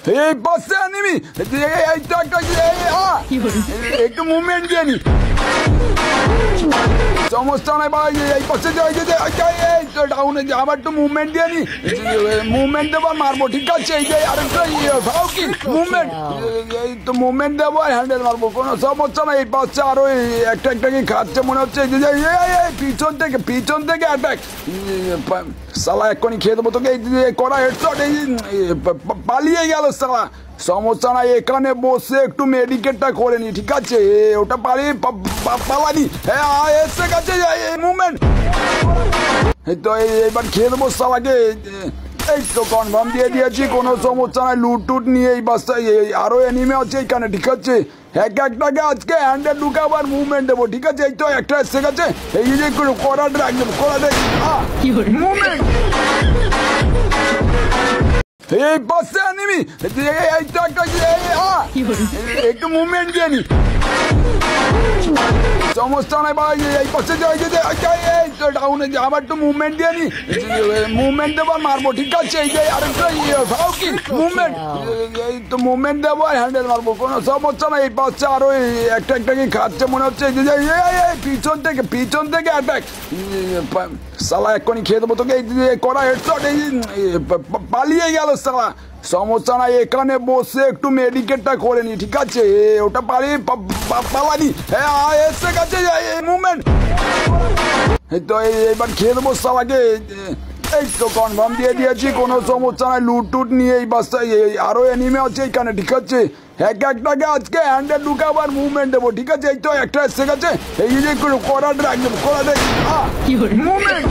এই পাশে আনিবি এইটা একটা একটু মুভমেন্ট দিয়ে নি সমস্যা নাই ভাই এই পাশে ডাউনে আবার একটু মুভমেন্ট দিয়ে নি মুভমেন্ট দেবো মারবো ঠিক আছে এই যে আরেকটা ভাও কি মুভমেন্ট এই তো মুভমেন্ট দেবো হ্যান্ডেল মারবো কোনো সমস্যা নাই এই পাশে আরো একটা একটা কি খাচ্ছে মনে হচ্ছে এই যে পিছন থেকে অ্যাটাক সালা এক্ষুনি খেয়ে দেবো তোকে এই করা হেডশট এই পালিয়ে গেল সালা সমস্যা নাই এখানে বসে একটু মেডিকেটটা করে নি ঠিক আছে ওটা পালিয়ে পালানি হ্যাঁ এসে গেছে মুভমেন্ট এই তো এইবার খেয়ে দেবো সালাকে এই তো কনফার্ম দিয়ে দিয়েছি কোনো সমস্যা নাই লুট টুট নিয়ে এই বাসটায় আরো এনিমে আছে এইখানে ঠিক আছে একটাকে আজকে হ্যান্ডেল ঢুকাবো আর মুভমেন্ট দেবো ঠিক আছে এই তো একটা এসে গেছে এই যে করাটা রাখবো করাটা মুভমেন্ট এই পাশে আনিবি এইটা একটা একটু মুভমেন্ট দিয়ে নি সমস্যা নাই ভাই এই পাশে ডাউনে আবার একটু মুভমেন্ট দিয়ে নি মুভমেন্ট দেবো মারবো ঠিক আছে এই যে আরেকটা ভাও কি মুভমেন্ট এই তো মুভমেন্ট দেবো হ্যান্ডেল মারবো কোনো সমস্যা নাই এই পাশে আরো একটা একটা কি খাচ্ছে মনে হচ্ছে এই যে পিছন থেকে অ্যাটাক সালা এক্ষুনি খেয়ে দেবো তোকে এই করা হেডশট এই পালিয়ে গেল সালা সমস্যা নাই এখানে বসে একটু মেডিকেটটা করে নি ঠিক আছে ওটা পালিয়ে পালানি হ্যাঁ এসে গেছে মুভমেন্ট এই তো এইবার খেয়ে দেবো সালাকে এই তো কনফার্ম দিয়ে দিয়েছি কোনো সমস্যা নাই লুট টুট নিয়ে এই বাসটায় আরো এনিমে আছে এইখানে ঠিক আছে একটাকে আজকে হ্যান্ডেল ঢুকাবো আর মুভমেন্ট দেবো ঠিক আছে এই তো একটা এসে গেছে এই যে করাটা রাখবো করাটা মুভমেন্ট